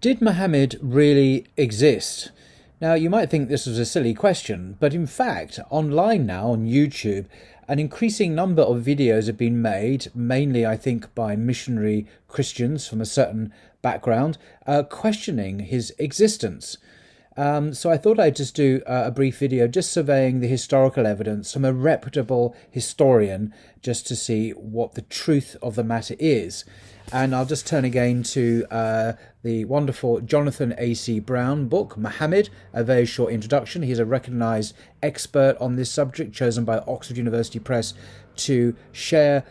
Did Muhammad really exist? Now, you might think this was a silly question, but in fact, online now on YouTube, an increasing number of videos have been made, mainly, I think, by missionary Christians from a certain background, questioning his existence. So I thought I'd just do a brief video just surveying the historical evidence from a reputable historian just to see what the truth of the matter is. And I'll just turn again to the wonderful Jonathan A.C. Brown book, Muhammad, A Very Short Introduction. He's a recognised expert on this subject, chosen by Oxford University Press to share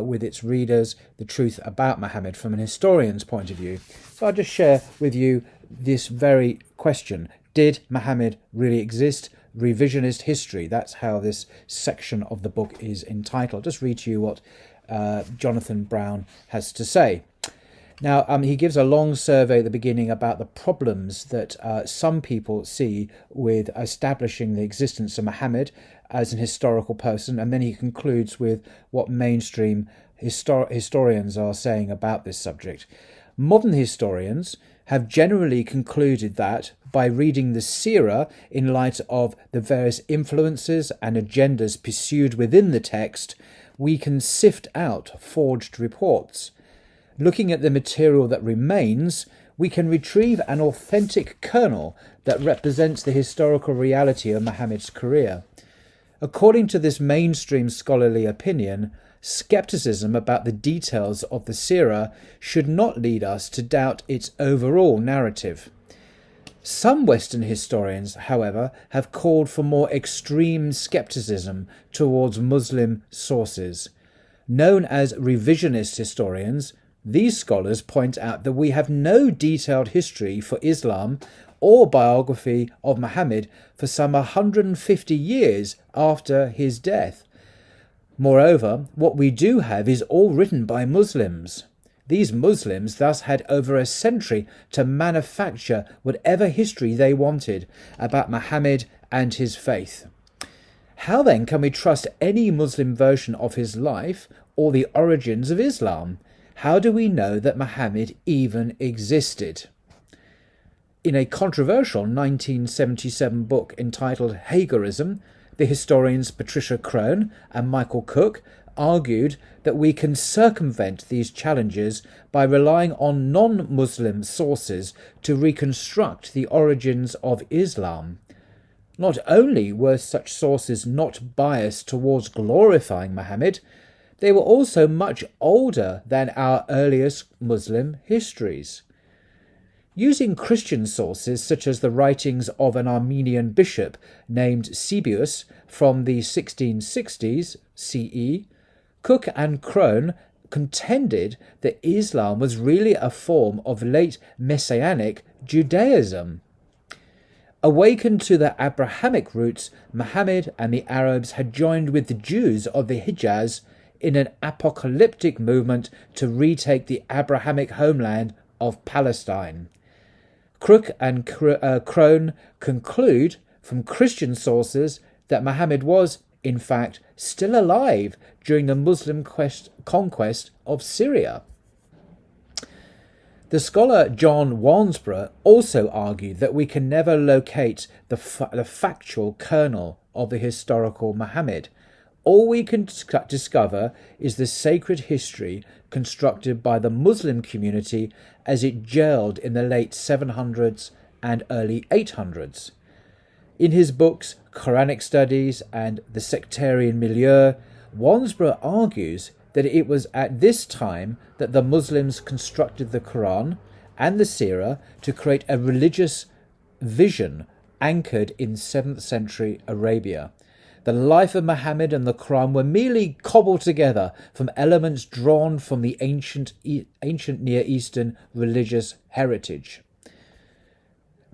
with its readers the truth about Muhammad from an historian's point of view. So I'll just share with you this very question. Did Muhammad really exist? Revisionist history. That's how this section of the book is entitled. Just read to you what Jonathan Brown has to say. Now, he gives a long survey at the beginning about the problems that some people see with establishing the existence of Muhammad as an historical person, and then he concludes with what mainstream historians are saying about this subject. Modern historians have generally concluded that by reading the Seerah in light of the various influences and agendas pursued within the text, we can sift out forged reports. Looking at the material that remains, we can retrieve an authentic kernel that represents the historical reality of Muhammad's career. According to this mainstream scholarly opinion, skepticism about the details of the Seerah should not lead us to doubt its overall narrative. Some Western historians, however, have called for more extreme skepticism towards Muslim sources. Known as revisionist historians, these scholars point out that we have no detailed history for Islam or biography of Muhammad for some 150 years after his death. Moreover, what we do have is all written by Muslims. These Muslims thus had over a century to manufacture whatever history they wanted about Muhammad and his faith. How then can we trust any Muslim version of his life or the origins of Islam? How do we know that Muhammad even existed? In a controversial 1977 book entitled Hagerism, the historians Patricia Crone and Michael Cook argued that we can circumvent these challenges by relying on non-Muslim sources to reconstruct the origins of Islam. Not only were such sources not biased towards glorifying Muhammad, they were also much older than our earliest Muslim histories. Using Christian sources such as the writings of an Armenian bishop named Cebeus from the 1660s CE, Cook and Crone contended that Islam was really a form of late Messianic Judaism. Awakened to their Abrahamic roots, Muhammad and the Arabs had joined with the Jews of the Hijaz in an apocalyptic movement to retake the Abrahamic homeland of Palestine. Cook and Crone conclude from Christian sources that Muhammad was, in fact, still alive during the Muslim conquest of Syria. The scholar John Wansbrough also argued that we can never locate the factual kernel of the historical Muhammad. All we can discover is the sacred history constructed by the Muslim community as it gelled in the late 700s and early 800s. In his books Quranic Studies and The Sectarian Milieu, Wansbrough argues that it was at this time that the Muslims constructed the Quran and the Seerah to create a religious vision anchored in 7th century Arabia. The life of Muhammad and the Quran were merely cobbled together from elements drawn from the ancient Near Eastern religious heritage.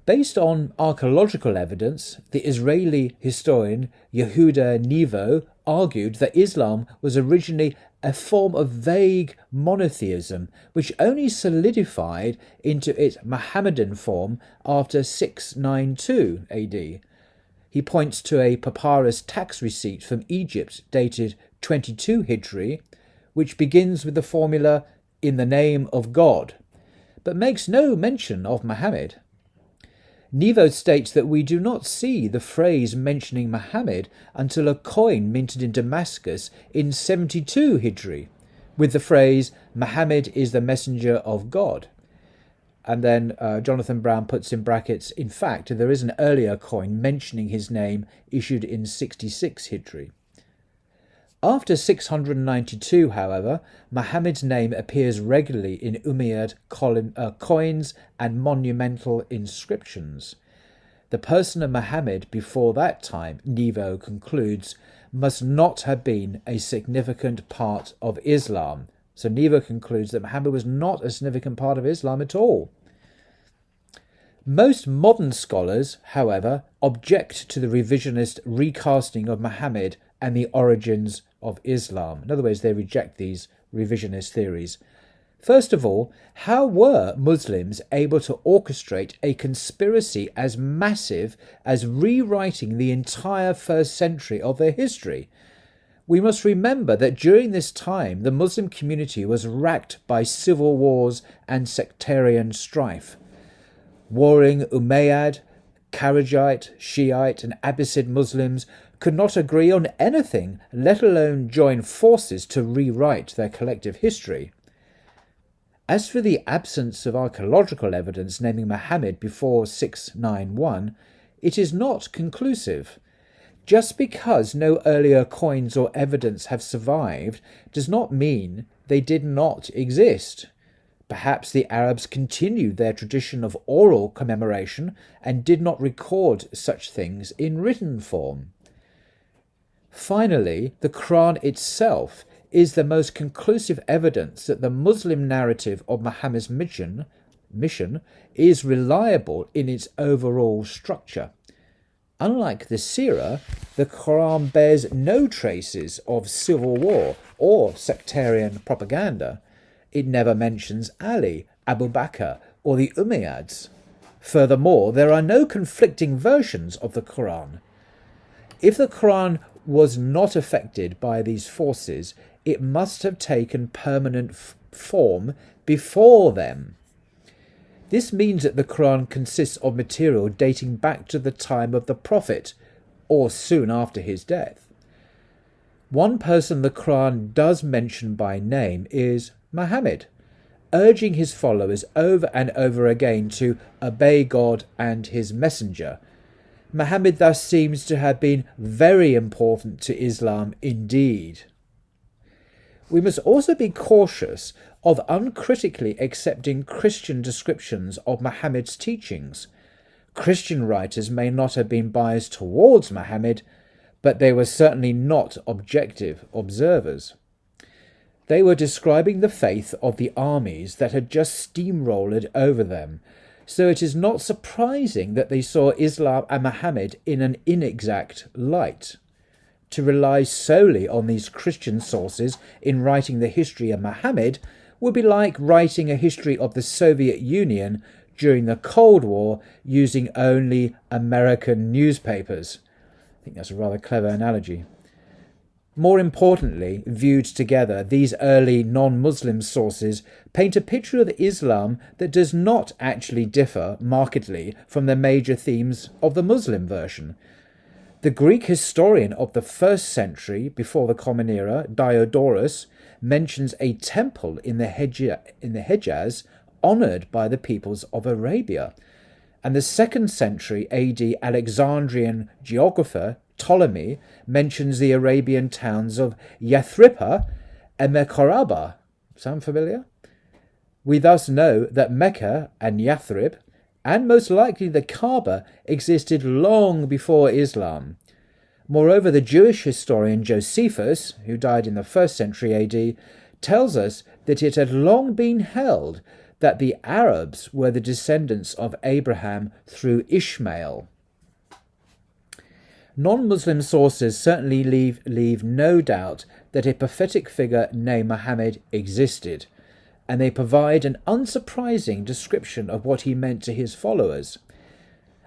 Based on archaeological evidence, the Israeli historian Yehuda Nevo argued that Islam was originally a form of vague monotheism, which only solidified into its Mohammedan form after 692 AD. He points to a papyrus tax receipt from Egypt dated 22 Hijri, which begins with the formula, "in the name of God." but makes no mention of Muhammad. Nevo states that we do not see the phrase mentioning Muhammad until a coin minted in Damascus in 72 Hijri, with the phrase, Muhammad is the messenger of God. And then Jonathan Brown puts in brackets, in fact, there is an earlier coin mentioning his name issued in 66 Hijri. After 692, however, Muhammad's name appears regularly in Umayyad coins and monumental inscriptions. The person of Muhammad before that time, Nevo concludes, must not have been a significant part of Islam. So Nevo concludes that Muhammad was not a significant part of Islam at all. Most modern scholars, however, object to the revisionist recasting of Muhammad and the origins of Islam. In other words, they reject these revisionist theories. First of all, how were Muslims able to orchestrate a conspiracy as massive as rewriting the entire first century of their history? We must remember that during this time, the Muslim community was racked by civil wars and sectarian strife. Warring Umayyad, Kharijite, Shiite and Abbasid Muslims could not agree on anything, let alone join forces to rewrite their collective history. As for the absence of archaeological evidence naming Muhammad before 691, it is not conclusive. Just because no earlier coins or evidence have survived does not mean they did not exist. Perhaps the Arabs continued their tradition of oral commemoration and did not record such things in written form. Finally, the Quran itself is the most conclusive evidence that the Muslim narrative of Muhammad's mission is reliable in its overall structure. Unlike the Seerah, the Quran bears no traces of civil war or sectarian propaganda. It never mentions Ali, Abu Bakr, or the Umayyads. Furthermore, there are no conflicting versions of the Quran. If the Quran was not affected by these forces, it must have taken permanent form before them. This means that the Quran consists of material dating back to the time of the Prophet, or soon after his death. One person the Quran does mention by name is Muhammad, urging his followers over and over again to obey God and his messenger. Muhammad thus seems to have been very important to Islam indeed. We must also be cautious of uncritically accepting Christian descriptions of Muhammad's teachings. Christian writers may not have been biased towards Muhammad, but they were certainly not objective observers. They were describing the faith of the armies that had just steamrolled over them, so it is not surprising that they saw Islam and Muhammad in an inexact light. To rely solely on these Christian sources in writing the history of Muhammad would be like writing a history of the Soviet Union during the Cold War using only American newspapers. I think that's a rather clever analogy. More importantly, viewed together, these early non-Muslim sources paint a picture of Islam that does not actually differ markedly from the major themes of the Muslim version. The Greek historian of the 1st century before the Common Era, Diodorus, mentions a temple in the Hejaz honoured by the peoples of Arabia, and the 2nd century AD Alexandrian geographer Ptolemy mentions the Arabian towns of Yathriba and Mekoraba. Sound familiar? We thus know that Mecca and Yathrib, and most likely the Kaaba, existed long before Islam. Moreover, the Jewish historian Josephus, who died in the 1st century AD, tells us that it had long been held that the Arabs were the descendants of Abraham through Ishmael. Non-Muslim sources certainly leave no doubt that a prophetic figure named Muhammad existed, and they provide an unsurprising description of what he meant to his followers.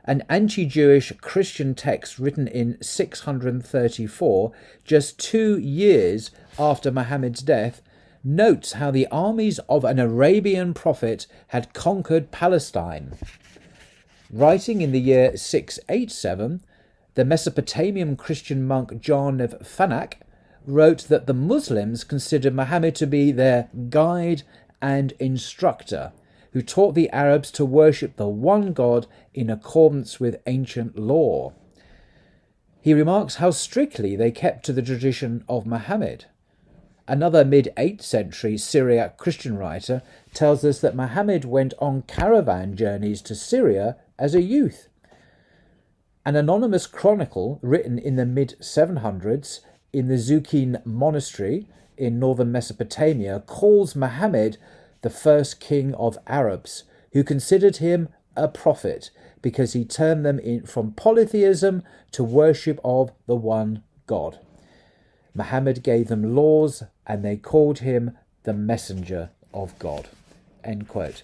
An anti-Jewish Christian text written in 634, just 2 years after Muhammad's death, notes how the armies of an Arabian prophet had conquered Palestine. Writing in the year 687, the Mesopotamian Christian monk John of Fanak wrote that the Muslims considered Muhammad to be their guide and instructor, who taught the Arabs to worship the one God in accordance with ancient law. He remarks how strictly they kept to the tradition of Muhammad. Another mid-8th century Syriac Christian writer tells us that Muhammad went on caravan journeys to Syria as a youth. An anonymous chronicle written in the mid-700s in the Zukin monastery in northern Mesopotamia calls Muhammad the first king of Arabs, who considered him a prophet because he turned them from polytheism to worship of the one God. Muhammad gave them laws and they called him the messenger of God. End quote.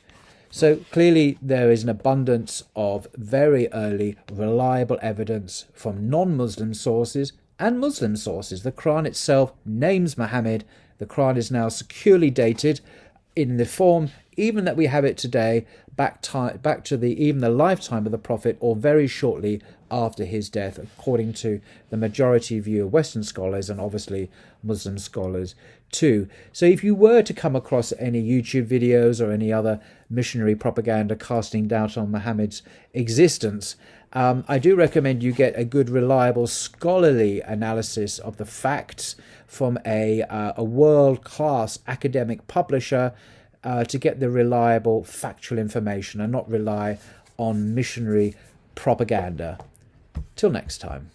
So clearly there is an abundance of very early reliable evidence from non-Muslim sources and Muslim sources. The Quran itself names Muhammad. The Quran is now securely dated in the form even that we have it today, back to even the lifetime of the Prophet or very shortly after his death, according to the majority view of Western scholars and obviously Muslim scholars too. So if you were to come across any YouTube videos or any other missionary propaganda casting doubt on Muhammad's existence, I do recommend you get a good, reliable, scholarly analysis of the facts from a world-class academic publisher to get the reliable, factual information and not rely on missionary propaganda. Till next time.